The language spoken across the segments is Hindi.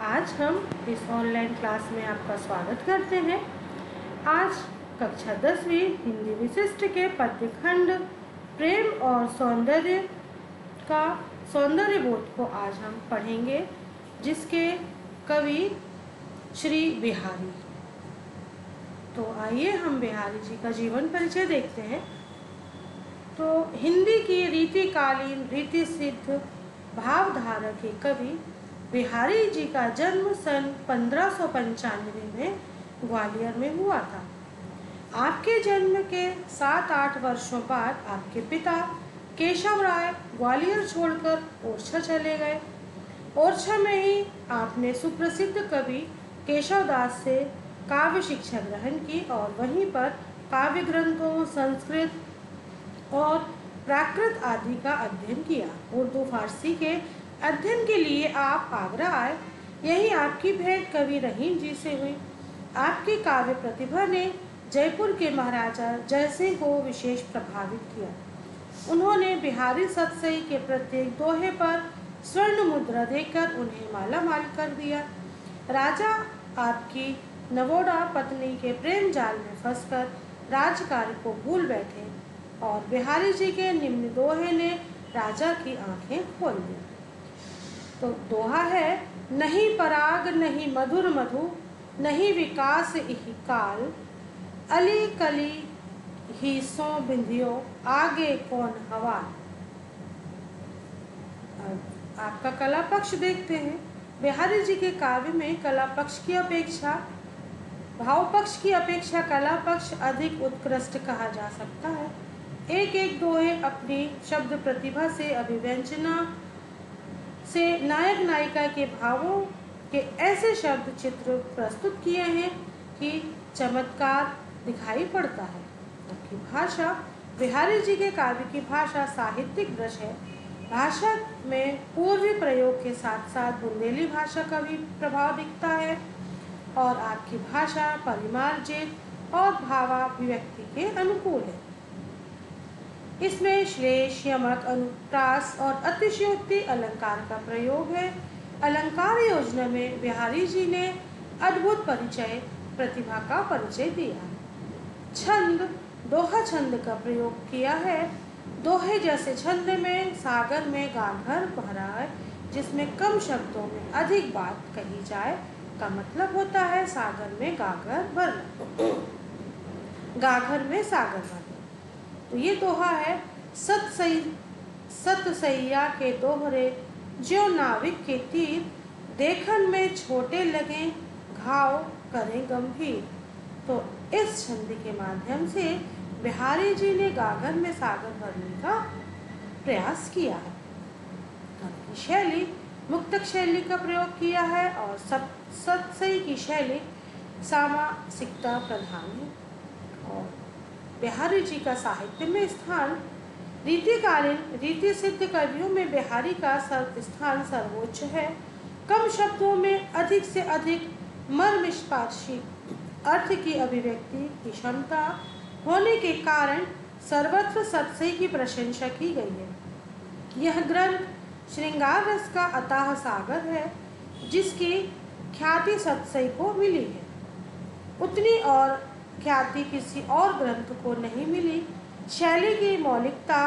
आज हम इस ऑनलाइन क्लास में आपका स्वागत करते हैं। आज कक्षा 10वीं हिंदी विशिष्ट के पद्यखंड प्रेम और सौंदर्य का सौंदर्य बोध को आज हम पढ़ेंगे, जिसके कवि श्री बिहारी। तो आइए हम बिहारी जी का जीवन परिचय देखते हैं। तो हिंदी की रीतिकालीन रीति सिद्ध भावधारा के कवि बिहारी जी का जन्म सन 1595 में ग्वालियर में हुआ था। आपके जन्म के 7-8 वर्षों बाद आपके पिता केशव राय ग्वालियर छोड़कर ओरछा चले गए। ओरछा में ही आपने सुप्रसिद्ध कवि केशव दास से काव्य शिक्षा ग्रहण की और वहीं पर काव्य ग्रंथों, संस्कृत और प्राकृत आदि का अध्ययन किया। उर्दू फारसी के अध्ययन के लिए आप आगरा आए। यही आपकी भेंट कवि रहीम जी से हुई। आपकी काव्य प्रतिभा ने जयपुर के महाराजा जयसिंह को विशेष प्रभावित किया। उन्होंने बिहारी सतसई के प्रत्येक दोहे पर स्वर्ण मुद्रा देकर उन्हें मालामाल कर दिया। राजा आपकी नवोड़ा पत्नी के प्रेम जाल में फंसकर राजकार्य को भूल बैठे और बिहारी जी के निम्न दोहे ने राजा की आंखें खोल दी। तो दोहा है, नहीं पराग नहीं मधुर मधु, नहीं विकास इहि काल, अली कली ही सो बिंधियो, आगे कौन हवाल। आपका कला पक्ष देखते हैं। बिहारी जी के काव्य में कला पक्ष की अपेक्षा भाव पक्ष की अपेक्षा कला पक्ष अधिक उत्कृष्ट कहा जा सकता है। एक एक दोहे अपनी शब्द प्रतिभा से अभिव्यंजना से नायक नायिका के भावों के ऐसे शब्द चित्र प्रस्तुत किए हैं कि चमत्कार दिखाई पड़ता है। आपकी भाषा बिहारी जी के काव्य की भाषा साहित्यिक ब्रज है। भाषा में पूर्वी प्रयोग के साथ साथ बुंदेली भाषा का भी प्रभाव दिखता है और आपकी भाषा परिमार्जित और भावाभिव्यक्ति के अनुकूल है। इसमें श्लेष, यमक, अनुप्रास और अतिशयोक्ति अलंकार का प्रयोग है। अलंकार योजना में बिहारी जी ने अद्भुत प्रतिभा का परिचय दिया। छंद, दोहा छंद का प्रयोग किया है। दोहे जैसे छंद में सागर में गाघर भरा है, जिसमें कम शब्दों में अधिक बात कही जाए का मतलब होता है सागर में गाघर भरना, गाघर में सागर भरना। तो ये दोहा है, सतसैया के दोहरे जो नाविक के तीर, देखन में छोटे लगे घाव करें गंभीर। तो इस छंद के माध्यम से बिहारी जी ने गागर में सागर भरने का प्रयास किया है। उनकी शैली मुक्तक शैली का प्रयोग किया है और सतसई की शैली सामासिकता प्रधान है। और बिहारी जी का साहित्य में स्थान, रीतिकालीन रीति सिद्ध कवियों में बिहारी का स्थान सर्वोच्च है। कम शब्दों में अधिक से अधिक मर्मस्पर्शी अर्थ की अभिव्यक्ति की क्षमता होने के कारण सर्वत्र सतसई की प्रशंसा की गई है। यह ग्रंथ श्रृंगार रस का अथाह सागर है, जिसकी ख्याति सतसई को मिली है। उतनी और ख्याति किसी और ग्रंथ को नहीं मिली। शैली की मौलिकता,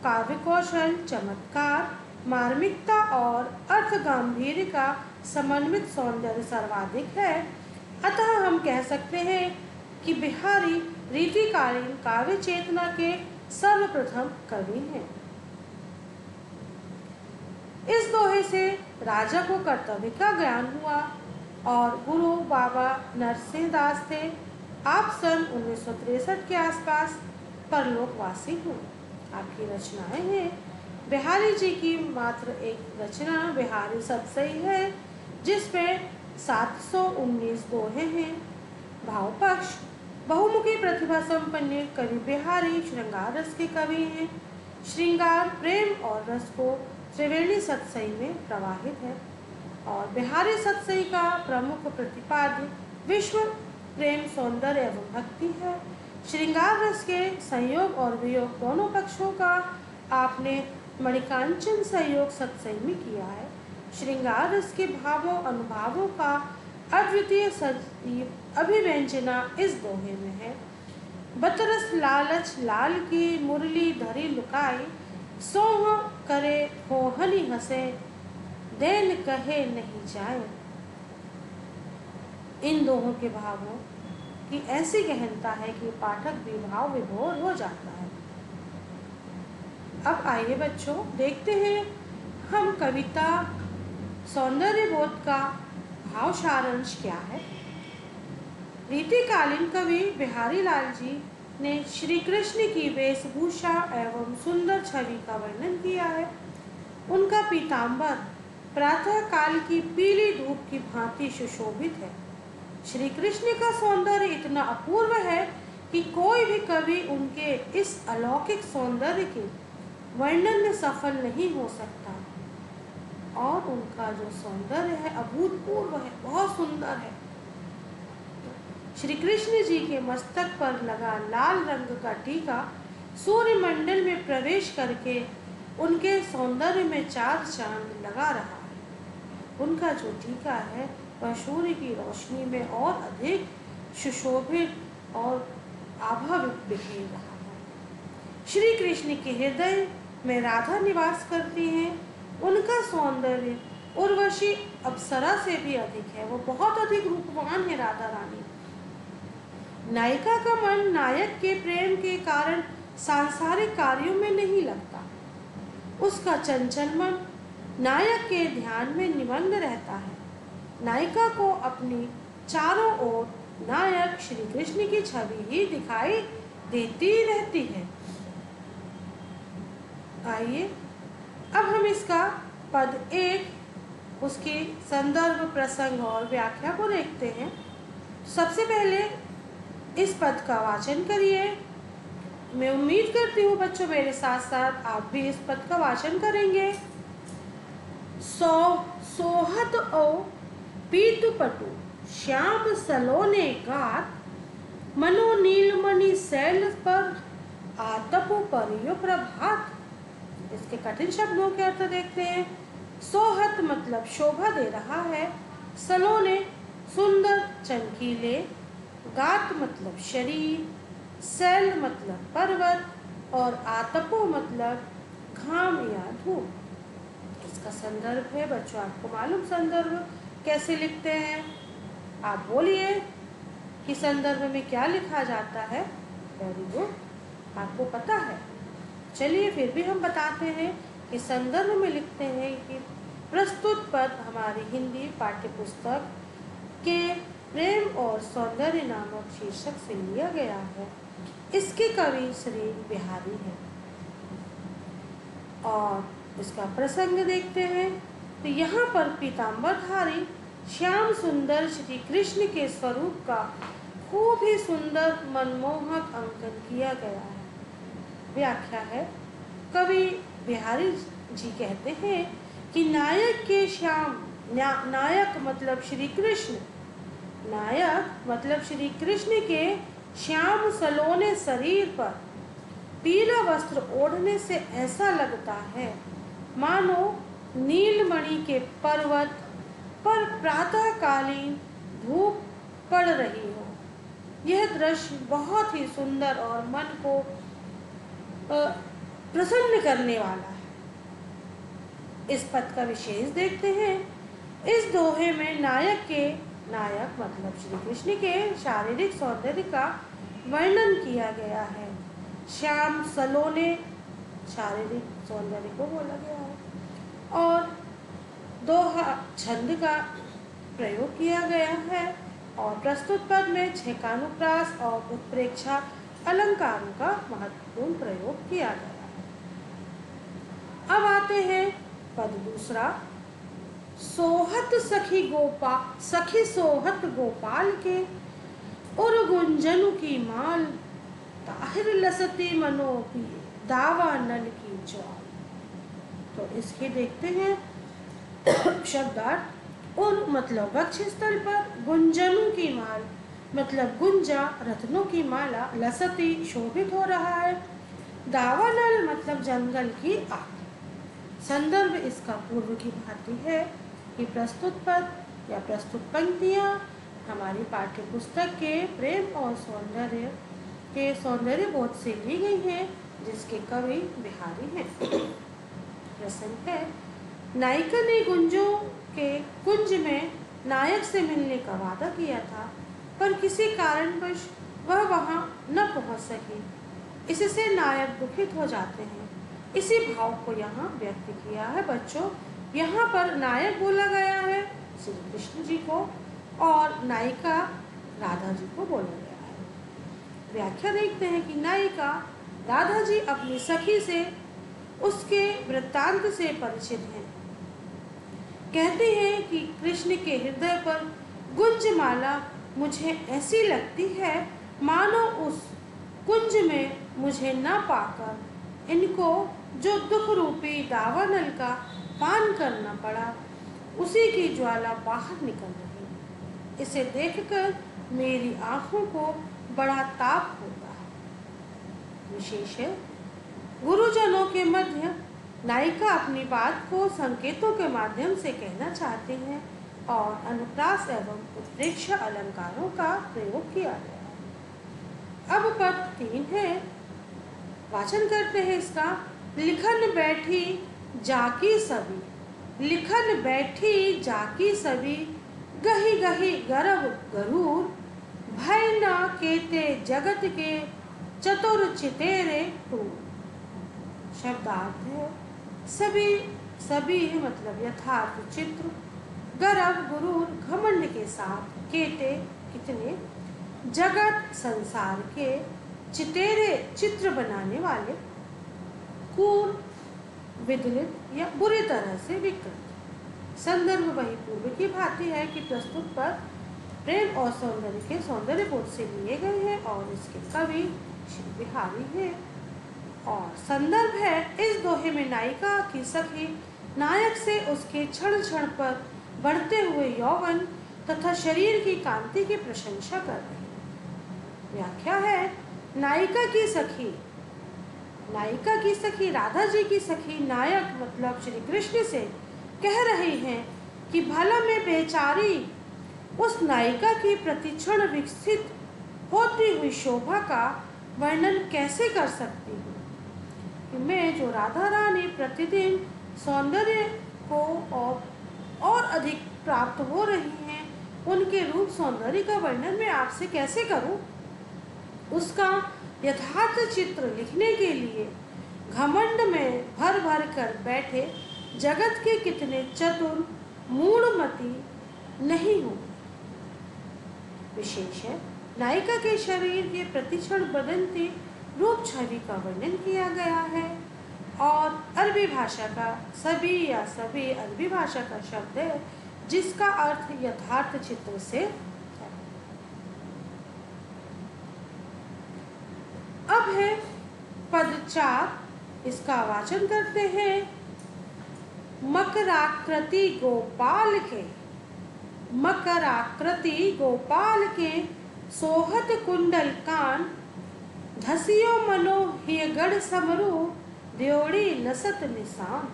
काव्य कौशल, चमत्कार, मार्मिकता और अर्थ गांधीर्य का समन्वित सौंदर्य सर्वाधिक है। अतः हम कह सकते हैं कि बिहारी रीतिकालीन काव्य चेतना के सर्वप्रथम कवि हैं। इस दोहे से राजा को कर्तव्य का ज्ञान हुआ और गुरु बाबा नरसिंह दास थे। आप सन 1963 के आसपास परलोकवासी हुए। आपकी रचनाएं हैं। बिहारी जी की मात्र एक रचना बिहारी सतसई है, जिसमें 719 दोहे हैं। भाव पक्ष, बहुमुखी प्रतिभा संपन्न कवि बिहारी श्रृंगार रस के कवि हैं। श्रृंगार, प्रेम और रस को त्रिवेणी सतसई में प्रवाहित है और बिहारी सतसई का प्रमुख प्रतिपाद्य विश्व प्रेम, सौंदर्य एवं भक्ति है। श्रृंगार रस के संयोग और वियोग दोनों पक्षों का आपने मणिकांचन सहयोग सतसई में किया है। श्रृंगार रस के भावों अनुभावों का अद्वितीय सजीव अभिव्यंजना इस दोहे में है। बतरस लालच लाल की मुरली धरी लुकाई, सोह करे होहनी हंसे, देन कहे नहीं जाए। इन दोहों के भावों की ऐसी गहनता है कि पाठक भी भाव विभोर हो जाता है। अब आइए बच्चों देखते हैं हम कविता सौंदर्य बोध का भाव सारांश क्या है। रीतिकालीन कवि बिहारी लाल जी ने श्री कृष्ण की वेशभूषा एवं सुंदर छवि का वर्णन किया है। उनका पीताम्बर प्रातः काल की पीली धूप की भांति सुशोभित है। श्री कृष्ण का सौंदर्य इतना अपूर्व है कि कोई भी कवि उनके इस अलौकिक सौंदर्य के वर्णन में सफल नहीं हो सकता। और उनका जो सौंदर्य है अभूतपूर्व है, बहुत सुंदर है। श्री कृष्ण जी के मस्तक पर लगा लाल रंग का टीका सूर्यमंडल में प्रवेश करके उनके सौंदर्य में चार चांद लगा रहा है। उनका जो टीका है वह सूर्य की रोशनी में और अधिक सुशोभित और आभा बिखेर रहा है। श्री कृष्ण के हृदय में राधा निवास करती हैं। उनका सौंदर्य उर्वशी अप्सरा से भी अधिक है। वो बहुत अधिक रूपवान है राधा रानी। नायिका का मन नायक के प्रेम के कारण सांसारिक कार्यों में नहीं लगता। उसका चंचल मन नायक के ध्यान में निमग्न रहता है। नायिका को अपनी चारों ओर नायक श्री कृष्ण की छवि ही दिखाई देती रहती है। आइए अब हम इसका पद 1 उसकी संदर्भ प्रसंग और व्याख्या को देखते हैं। सबसे पहले इस पद का वाचन करिए। मैं उम्मीद करती हूँ बच्चों मेरे साथ साथ आप भी इस पद का वाचन करेंगे। सोहत ओ पीतु पटु श्याम सलोने गात, मनो नीलमणि शैल पर आतपु परियो प्रभात। इसके कठिन शब्दों के अर्थ देखते हैं। सोहत मतलब शोभा दे रहा है, सलोने सुंदर चमकीले, गात मतलब शरीर, शैल मतलब पर्वत और आतपो मतलब घाम या धूप। इसका संदर्भ है बच्चों, आपको मालूम संदर्भ कैसे लिखते हैं? आप बोलिए कि संदर्भ में क्या लिखा जाता है। वेरी गुड, आपको पता है। चलिए फिर भी हम बताते हैं कि संदर्भ में लिखते हैं कि प्रस्तुत पद हमारी हिंदी पाठ्यपुस्तक के प्रेम और सौंदर्य नामक शीर्षक से लिया गया है। इसके कवि श्री बिहारी हैं। और इसका प्रसंग देखते हैं तो यहाँ पर पीताम्बरधारी श्याम सुंदर श्री कृष्ण के स्वरूप का खूब ही सुंदर मनमोहक अंकन किया गया है। व्याख्या है, कवि बिहारी जी कहते हैं कि नायक के श्याम, नायक मतलब श्री कृष्ण, नायक मतलब श्री कृष्ण के श्याम सलोने शरीर पर पीला वस्त्र ओढ़ने से ऐसा लगता है मानो नीलमणि के पर्वत पर प्रातःकालीन धूप पड़ रही हो। यह दृश्य बहुत ही सुंदर और मन को प्रसन्न करने वाला है। इस पद का विशेष देखते हैं। इस दोहे में नायक मतलब श्री कृष्ण के शारीरिक सौंदर्य का वर्णन किया गया है। श्याम सलोने शारीरिक सौंदर्य को बोला गया है और दोहा छंद का प्रयोग किया गया है और प्रस्तुत पद में छेकानुप्रास और उत्प्रेक्षा अलंकारों का महत्वपूर्ण प्रयोग किया गया है। अब आते हैं पद दूसरा। सोहत सखी सोहत गोपाल के और गुंजनु की माल, ताहिर लसती मनो की दावा नल की ज्वाल। तो इसके देखते हैं शब्दार्थ। उर मतलब वक्ष स्थल पर, गुंजनु की माल मतलब गुंजा रत्नों की माला, लसती शोभित हो रहा है, दावानल मतलब जंगल की आग। संदर्भ इसका पूर्व की भांति है। कि प्रस्तुत पद या प्रस्तुत पंक्तियाँ हमारी पाठ्य पुस्तक के प्रेम और सौंदर्य के सौंदर्य बोध से ली गई हैं, जिसके कवि बिहारी हैं। प्रसंग है, नायिका ने गुंजों के कुंज में नायक से मिलने का वादा किया था, पर किसी कारणवश वह वहां न पहुंच सकी। इससे नायक दुखित हो जाते हैं। इसी भाव को यहाँ व्यक्त किया है बच्चों। यहाँ पर नायक बोला गया है श्री कृष्ण जी को और नायिका राधा जी को बोला गया है। व्याख्या देखते हैं कि नायिका राधा जी अपनी सखी से उसके वृत्तांत से परिचित हैं। कहते हैं कि कृष्ण के हृदय पर गुंजमाला मुझे ऐसी लगती है मानो उस कुंज में मुझे न पाकर इनको जो दुख रूपी दावानल का पान करना पड़ा, उसी की ज्वाला बाहर निकल रही। इसे देखकर मेरी आंखों को बड़ा ताप होता है। विशेष है, गुरुजनों के मध्य नायिका अपनी बात को संकेतों के माध्यम से कहना चाहती हैं और अनुप्रास एवं उत्प्रेक्षा अलंकारों का प्रयोग किया गया है। अब पद 3 है, वाचन करते हैं इसका। लिखन बैठी जाकी सभी, लिखन बैठी जाकी सभी, गही गही गर्व गरूर, भय न केते जगत के चतुर चितेरे टूर। शब्दार्थ है, सभी सभी मतलब यथार्थ चित्र, गर्व गुरूर घमंड के साथ, केते कितने, जगत संसार के, चितेरे चित्र बनाने वाले, कूर विदलित या बुरी तरह से विकृत। संदर्भ वही पूर्व की भांति है कि प्रस्तुत पर प्रेम और सौंदर्य के सौंदर्य बोध से लिए गए हैं और इसके कवि श्री बिहारी हैं। और संदर्भ है, इस दोहे में नायिका की सखी नायक से उसके क्षण क्षण पर बढ़ते हुए यौवन तथा शरीर की कांति की प्रशंसा कर रही है। व्याख्या है, नायिका की सखी राधा जी की सखी नायक मतलब श्री कृष्ण से कह रही हैं कि भला मैं बेचारी उस नायिका की प्रतिक्षण विकसित होती हुई शोभा का वर्णन कैसे कर सकती हूँ कि मैं जो राधा रानी प्रतिदिन सौंदर्य को और अधिक प्राप्त हो रही हैं, उनके रूप सौंदर्य का वर्णन मैं आपसे कैसे करूं? उसका यथार्थ चित्र लिखने के लिए घमंड में भर भर कर बैठे जगत के कितने चतुर मूढ़मती नहीं हो। विशेष है, नायिका के शरीर के प्रतिक्षण बदलती रूप छवि का वर्णन किया गया है और अरबी भाषा का सभी या सभी अरबी भाषा का शब्द है जिसका अर्थ यथार्थ चित्र से है। अब है पद 4, इसका वाचन करते हैं। मकराकृति गोपाल के, मकराकृति गोपाल के, सोहत कुंडल कान, धसियो मनो हियगढ़ समरू, द्योड़ी लसत निशान।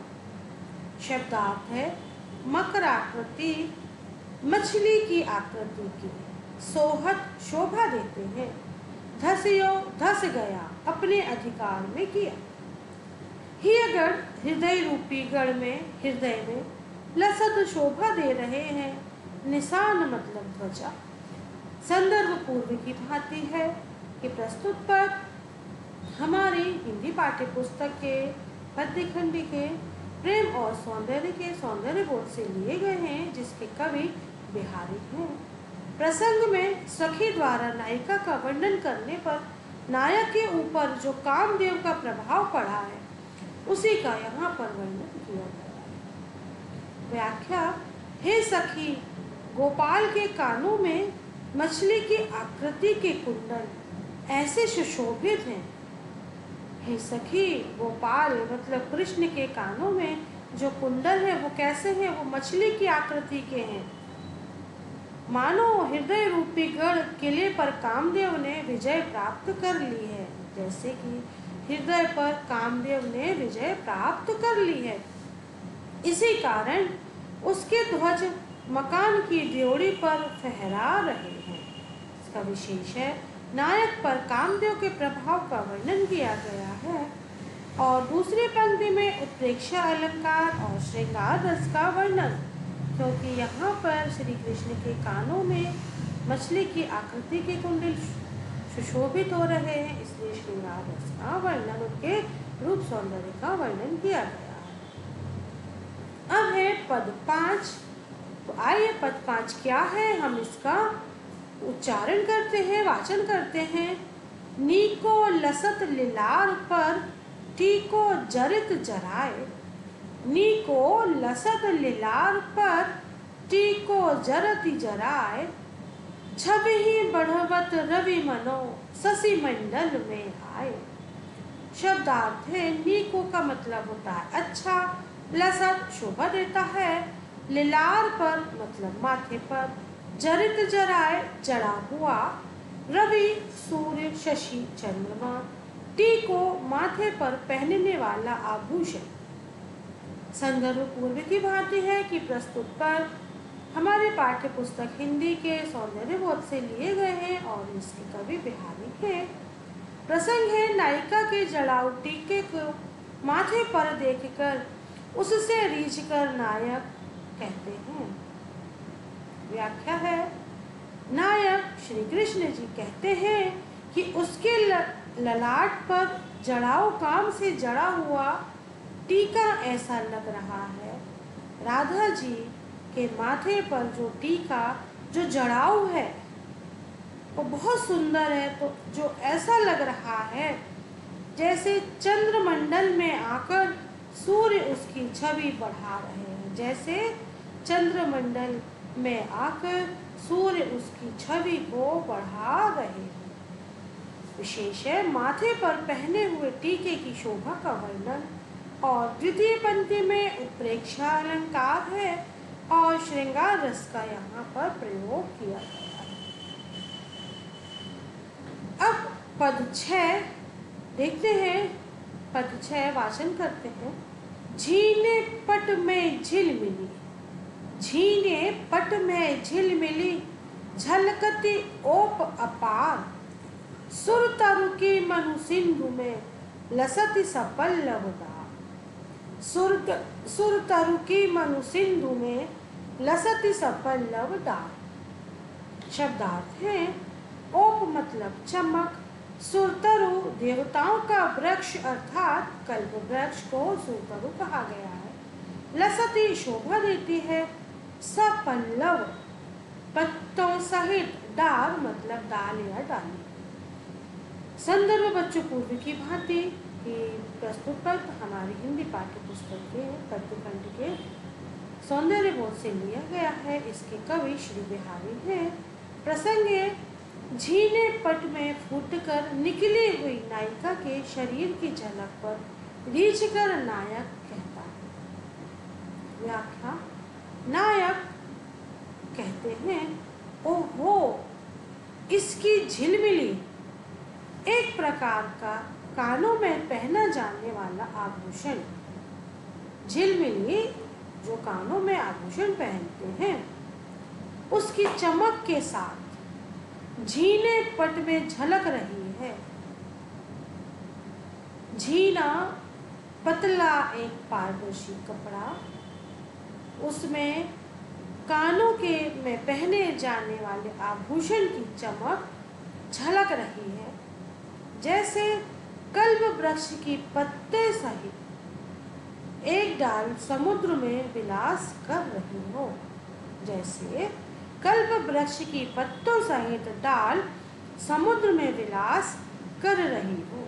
शब्दार्थ है, मकराकृति मछली की आकृति की, सोहत शोभा देते हैं, धसियो धस गया अपने अधिकार में किया, हियगढ़ हृदय रूपी गढ़ में हृदय में, लसत शोभा दे रहे हैं, निशान मतलब ध्वजा। संदर्भ पूर्व की भांति है कि प्रस्तुत पद हमारी हिंदी पाठ्य पुस्तक के पद्य खंड के प्रेम और सौंदर्य के सौंदर्य बोध से लिए गए हैं जिसके कवि बिहारी हैं। प्रसंग में सखी द्वारा नायिका का वर्णन करने पर नायक के ऊपर जो कामदेव का प्रभाव पड़ा है उसी का यहाँ पर वर्णन किया गया है। व्याख्या, हे सखी, गोपाल के कानों में मछली की आकृति के कुंडल ऐसे सुशोभित हैं। हे सखी, गोपाल मतलब कृष्ण के कानों में जो कुंडल है वो कैसे हैं? वो मछली की आकृति के हैं। मानो हृदय रूपी गढ़ किले पर कामदेव ने विजय प्राप्त कर ली है, जैसे कि हृदय पर कामदेव ने विजय प्राप्त कर ली है। इसी कारण उसके ध्वज मकान की ड्योढ़ी पर फहरा रहे हैं। इसका विशेष है, नायक पर कामदेव के प्रभाव का वर्णन किया गया है और दूसरी पंक्ति में उत्प्रेक्षा अलंकार और श्रृंगार रस का वर्णन, क्योंकि यहाँ पर श्री कृष्ण के कानों में मछली की आकृति के कुंडल सुशोभित हो रहे हैं, इसलिए श्रृंगार रस का वर्णन, उनके रूप सौंदर्य का वर्णन किया गया है। अब है पद 5। तो आइए पद 5 क्या है, हम इसका उच्चारण करते हैं, वाचन करते हैं। नीको लसत लिलार पर टीको जरित जराए। नीको लसत लिलार पर टीको जरति जराए। छवि बढ़वत रवि मनो शशि मंडल में आए। शब्दार्थ है, नीको का मतलब होता है अच्छा, लसत शोभा देता है, लिलार पर मतलब माथे पर, जरित जराए जड़ा हुआ, रवि सूर्य, शशि चंद्रमा, टीको माथे पर पहनने वाला आभूषण। संदर्भ पूर्व की भांति है कि प्रस्तुत पर हमारे पाठ्य पुस्तक हिंदी के सौंदर्य बोध से लिए गए हैं और इसके कवि बिहारी हैं। प्रसंग है, नायिका के जड़ाऊ टीके को माथे पर देखकर उससे रीझकर नायक कहते हैं। व्याख्या है, नायक श्री कृष्ण जी कहते हैं कि उसके ललाट पर जड़ाऊ काम से जड़ा हुआ टीका ऐसा लग रहा है। राधा जी के माथे पर जो टीका जो जड़ाऊ है वो बहुत सुंदर है, तो जो ऐसा लग रहा है जैसे चंद्रमंडल में आकर सूर्य उसकी छवि बढ़ा रहे हैं, जैसे चंद्रमंडल में आकर सूर्य उसकी छवि को बढ़ा रहे हैं। विशेष है, माथे पर पहने हुए टीके की शोभा का वर्णन और द्वितीय पंक्ति में उत्प्रेक्षा अलंकार है और श्रृंगार रस का यहाँ पर प्रयोग किया गया है। अब पद 6 देखते हैं। पद 6 वाचन करते हैं। झीने पट में झिलमिली, झीने पट में झिलमिली, झलकती ओप अपार, सुर तरु की मनु सिंधु में लसति सपल्लव दार। सुर तरु की मनु सिंधु में लसति सपल्लव दार। शब्दार्थ है, ओप मतलब चमक, सुरतरु देवताओं का वृक्ष अर्थात कल्प वृक्ष को सुरतरु कहा गया है। लसति शोभा देती है, सपल्लव पत्तों सहित, डार मतलब दाल या डाली। संदर्भ बच्चों पूर्व की भांति कि प्रस्तुत पद हमारी हिंदी पाठ्य पुस्तक के पद्यखंड के सौंदर्य बोध से लिया गया है। इसके कवि श्री बिहारी हैं। प्रसंग है, झीने पट में फूटकर निकली हुई नायिका के शरीर की झलक पर रीझकर नायक कहता है। व्याख्या, नायक कहते हैं, ओहो इसकी झिलमिली एक प्रकार का कानों में पहना जाने वाला आभूषण। झिलमिली जो कानों में आभूषण पहनते हैं, उसकी चमक के साथ झीने पट में झलक रही है। झीना पतला एक पारदर्शी कपड़ा, उसमें कानों के में पहने जाने वाले आभूषण की चमक झलक रही है, जैसे कल्प वृक्ष की पत्ते सहित एक डाल समुद्र में विलास कर रही हो। जैसे कल्प वृक्ष की पत्तों सहित डाल समुद्र में विलास कर रही हो।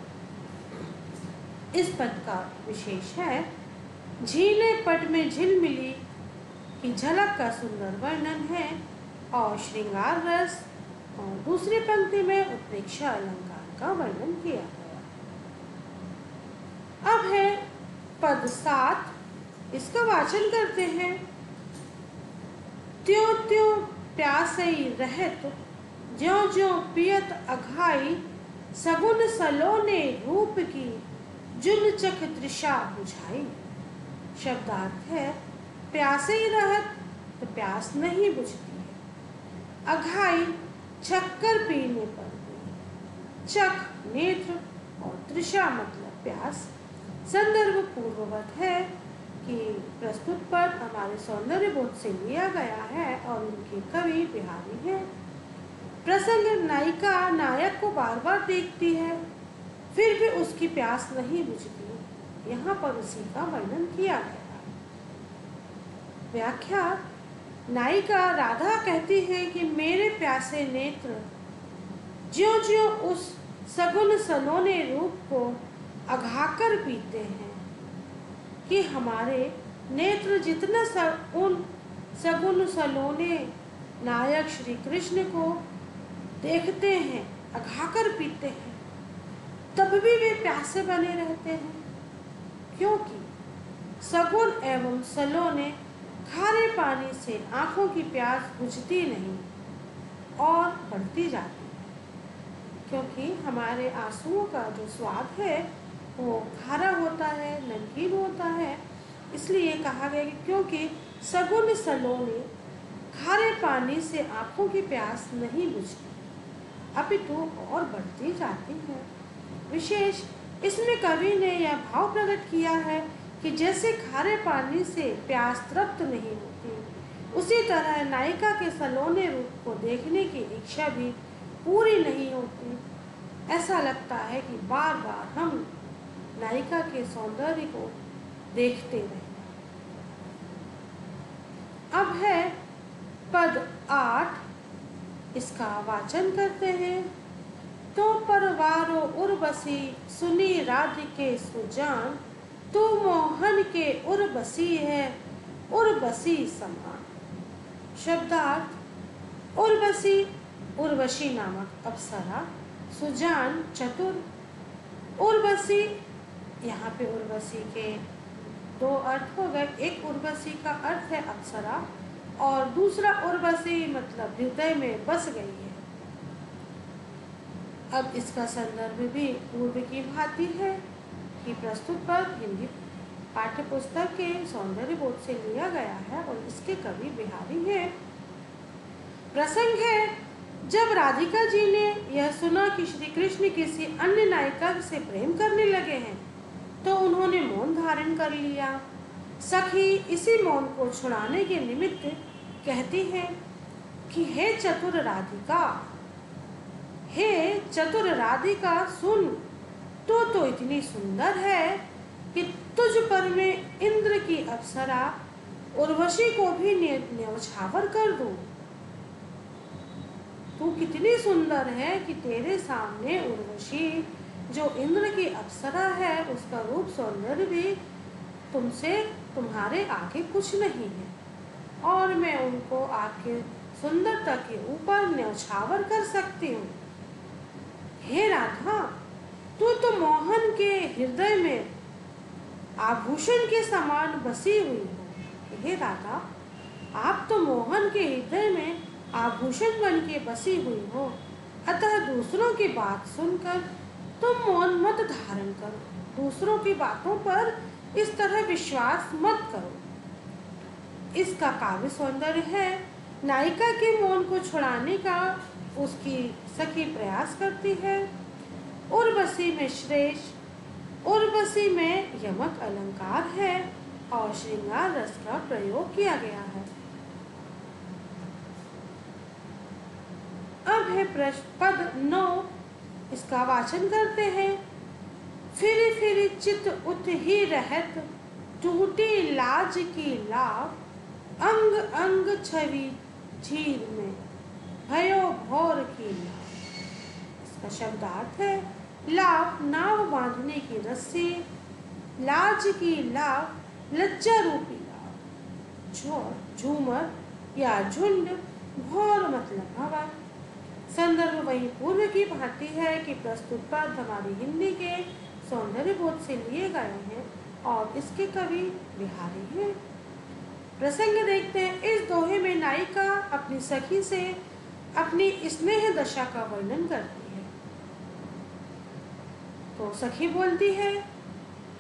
इस पद का विशेष है, झीले पट में झिलमिली की झलक का सुंदर वर्णन है और श्रृंगार रस और दूसरी पंक्ति में उत्प्रेक्षा अलंकार का वर्णन किया गया। अब है पद 7, इसका वाचन करते हैं। त्यों त्यों प्यासई रहत, ज्यों ज्यों पियत अघाई, सगुन सलोने रूप की जुन चख तृषा बुझाई। शब्दार्थ है, प्यासे ही रहत तो प्यास नहीं बुझती है। अघाई शक्कर पीने पर भी। चख नेत्र और तृषा मतलब प्यास। संदर्भ पूर्ववत है कि प्रस्तुत पद हमारे सौंदर्य बोध से लिया गया है और उनके कवि बिहारी हैं। प्रसंग नायिका नायक को बार बार देखती है, फिर भी उसकी प्यास नहीं बुझती। यहाँ पर उसी का वर्णन किया गया है। व्याख्या। नायिका राधा कहती है कि मेरे प्यासे नेत्र ज्यों-ज्यों उस सगुन सलोने रूप को अघाकर पीते हैं, कि हमारे नेत्र जितना उन सगुन सलोने नायक श्री कृष्ण को देखते हैं, अघाकर पीते हैं, तब भी वे प्यासे बने रहते हैं, क्योंकि सगुन एवं सलोने खारे पानी से आंखों की प्यास बुझती नहीं और बढ़ती जाती है, क्योंकि हमारे आंसुओं का जो स्वाद है वो खारा होता है, नमकीन होता है। इसलिए कहा गया कि क्योंकि सगुन सलोने खारे पानी से आंखों की प्यास नहीं बुझती अपितु और बढ़ती जाती है। विशेष इसमें कवि ने यह भाव प्रकट किया है कि जैसे खारे पानी से प्यास तृप्त नहीं होती, उसी तरह नायिका के सलोने रूप को देखने की इच्छा भी पूरी नहीं होती। ऐसा लगता है कि बार बार हम नायिका के सौंदर्य को देखते रहे। अब है पद 8, इसका वाचन करते हैं। तो परवारो उर्वशी सुनी राधिके सुजान, तू मोहन के उर्वशी है उर्वशी समान। शब्दार्थ। उर्वशी नामक अप्सरा, सुजान चतुर। उर्वशी, यहाँ पे उर्वशी के दो अर्थ हो गए। एक उर्वशी का अर्थ है अप्सरा और दूसरा उर्वशी मतलब हृदय में बस गई है। अब इसका संदर्भ भी पूर्व की भांति है कि प्रस्तुत पद हिंदी पाठ्य पुस्तक के सौंदर्य बोध से लिया गया है और इसके कवि बिहारी हैं। प्रसंग है, जब राधिका जी ने यह सुना कि श्री कृष्ण किसी अन्य नायिका से प्रेम करने लगे हैं, तो उन्होंने मौन धारण कर लिया। सखी इसी मौन को छुड़ाने के निमित्त कहती है कि हे चतुर राधिका, सुन, तू तो इतनी सुंदर है कि तुझ पर मैं इंद्र की अप्सरा उर्वशी को भी न्यौछावर कर दूं। तू कितनी सुंदर है कि तेरे सामने उर्वशी जो इंद्र की अप्सरा है, उसका रूप सौंदर्य भी तुम्हारे आगे कुछ नहीं है और मैं उनको आपके सुंदरता के ऊपर न्यौछावर कर सकती हूँ। हे राधा, तू तो मोहन के हृदय में आभूषण के समान बसी हुई हो। हे राधा, आप तो मोहन के हृदय में आभूषण बन के बसी हुई हो, अतः दूसरों की बात सुनकर तुम मौन मत धारण करो, दूसरों की बातों पर इस तरह विश्वास मत करो। इसका काव्य सौंदर्य है, नायिका के मौन को छुड़ाने का उसकी सखी प्रयास करती है। उर्वशी में श्रेष्ठ, उर्वशी में यमक अलंकार है और श्रृंगार रस का प्रयोग किया गया है। अब है पद 9, इसका वाचन करते हैं। फिर फिर चित उत ही रहत, टूटी लाज की लाव, अंग अंग छवि झील में भयो भौर की लाव। इसका शब्दार्थ है, लाव नाव बांधने की रस्सी, लाज की लाव लज्जा रूपी लाव, झूमर या झुंड, भौर मतलब भवन। संदर्भ वही पूर्व की भांति है कि प्रस्तुत पद हमारी हिंदी के सौंदर्य बोध से लिए गए हैं और इसके कवि बिहारी हैं। प्रसंग देखते हैं। इस दोहे में नायिका अपनी सखी से अपनी स्नेह दशा का वर्णन करती है। तो सखी बोलती है,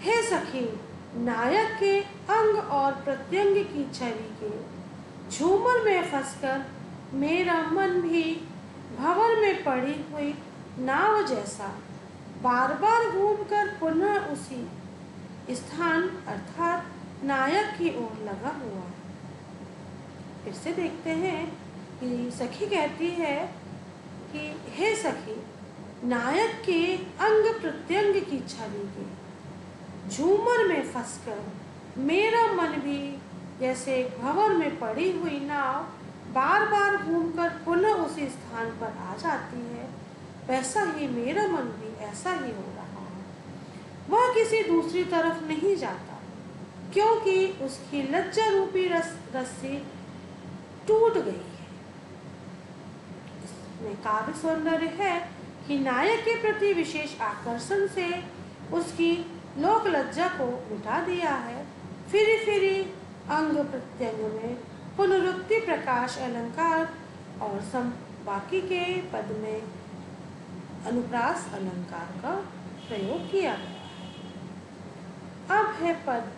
हे सखी, नायक के अंग और प्रत्यंग की छवि के झूमर में फंसकर मेरा मन भी भंवर में पड़ी हुई नाव जैसा बार बार घूमकर पुनः उसी स्थान अर्थात नायक की ओर लगा हुआ है। फिर से देखते हैं कि सखी कहती है कि हे सखी, नायक के अंग प्रत्यंग की छवि के झूमर में फंसकर मेरा मन भी जैसे भंवर में पड़ी हुई नाव बार बार घूमकर पुनः उसी स्थान पर आ जाती है, वैसा ही मेरा मन भी ऐसा ही हो रहा है। वह किसी दूसरी तरफ नहीं जाता, क्योंकि उसकी लज्जा रूपी रस्सी टूट गई है। इसमें काव्य सौंदर्य है कि नायक के प्रति विशेष आकर्षण से उसकी लोक लज्जा को मिटा दिया है। फिरी फिरी अंग प्रत्यंग में पुनरुक्ति प्रकाश अलंकार और बाकी के पद में अनुप्रास अलंकार का प्रयोग किया गया है। अब है पद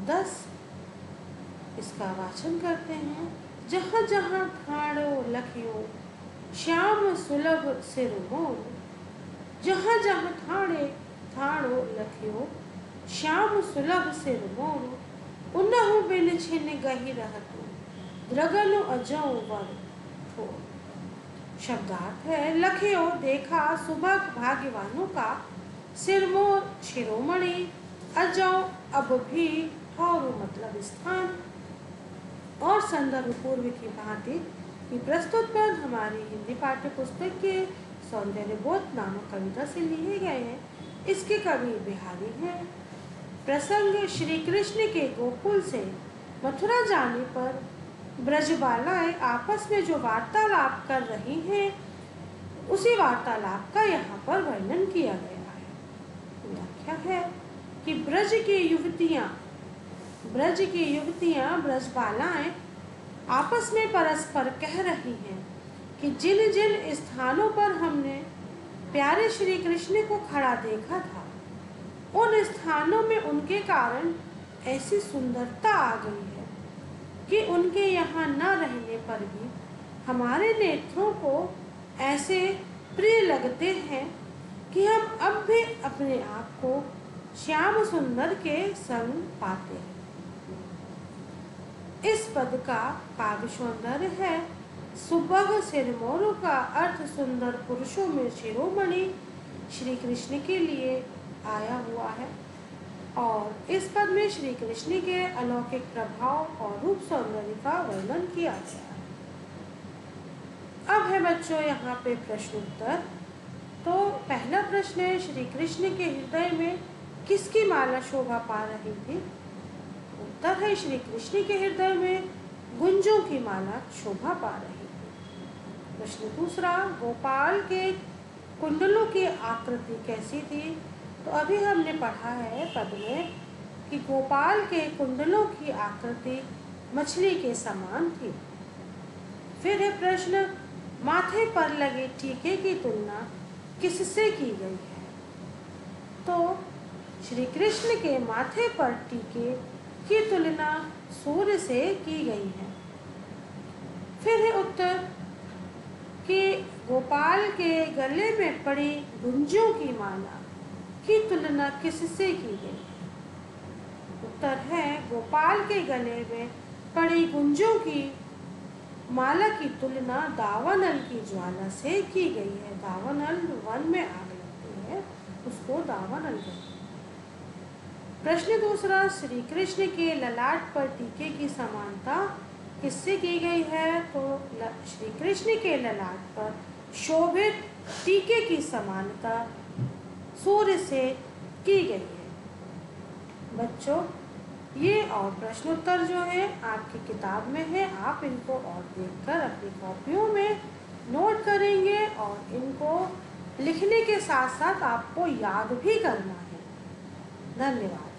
10, इसका वाचन करते हैं। जहाँ जहाँ ठाणो लखियो श्याम सुलभ सिर मोर, जहाँ जहाँ ठाणो लखियो श्याम सुलभ सिर मोर, उन्हु बिन छिन गही रहतु द्रगनु अजौ वर ठोर। शब्दार्थ है, लखियो देखा सुभग भाग्यवानों का, सिरमोर शिरोमणि, अजौ अब भी, ठौर मतलब स्थान। और संदर्भ पूर्व की भांति कि प्रस्तुत पद हमारी हिंदी पाठ्य पुस्तक के सौंदर्यबोध नामक कविता से लिए गए हैं। इसके कवि बिहारी हैं। प्रसंग श्री कृष्ण के गोकुल से मथुरा जाने पर ब्रजबालाएं आपस में जो वार्तालाप कर रही हैं, उसी वार्तालाप का यहाँ पर वर्णन किया गया है। व्याख्या है कि ब्रज की युवतियां ब्रजबालाएं आपस में परस्पर कह रही हैं कि जिन जिन स्थानों पर हमने प्यारे श्री कृष्ण को खड़ा देखा था, उन स्थानों में उनके कारण ऐसी सुंदरता आ गई है कि उनके यहाँ न रहने पर भी हमारे नेत्रों को ऐसे प्रिय लगते हैं कि हम अब भी अपने आप को श्याम सुंदर के संग पाते हैं। इस पद का काव्य सौंदर्य है। सुबह सिरमौरों का अर्थ सुंदर पुरुषों में शिरोमणि श्री कृष्ण के लिए आया हुआ है और इस पद में श्री कृष्ण के अलौकिक प्रभाव और रूप सौंदर्य का वर्णन किया गया है। अब है बच्चों यहाँ पे प्रश्न उत्तर। तो पहला प्रश्न है, श्री कृष्ण के हृदय में किसकी माला शोभा पा रही थी? उत्तर है, श्री कृष्ण के हृदय में गुंजों की माला शोभा पा रही थी। प्रश्न दूसरा, गोपाल के कुंडलों की आकृति कैसी थी? तो अभी हमने पढ़ा है पद में कि गोपाल के कुंडलों की आकृति मछली के समान थी। फिर है प्रश्न, माथे पर लगे टीके की तुलना किससे की गई है? तो श्री कृष्ण के माथे पर टीके की तुलना सूर्य से की गई है। फिर है उत्तर कि गोपाल के गले में पड़ी गुंजों की माला की तुलना किससे की गई है? उत्तर है, गोपाल के गले में पड़ी गुंजों की माला की तुलना दावानल की ज्वाला से की गई है। दावानल वन में आग लगती है, उसको दावानल कहते हैं। प्रश्न दूसरा, श्री कृष्ण के ललाट पर टीके की समानता किससे की गई है? तो श्री कृष्ण के ललाट पर शोभित टीके की समानता सूर्य से की गई है। बच्चों, ये और प्रश्नोत्तर जो है आपकी किताब में है, आप इनको और देखकर अपनी कॉपियों में नोट करेंगे और इनको लिखने के साथ साथ आपको याद भी करना है। धन्यवाद।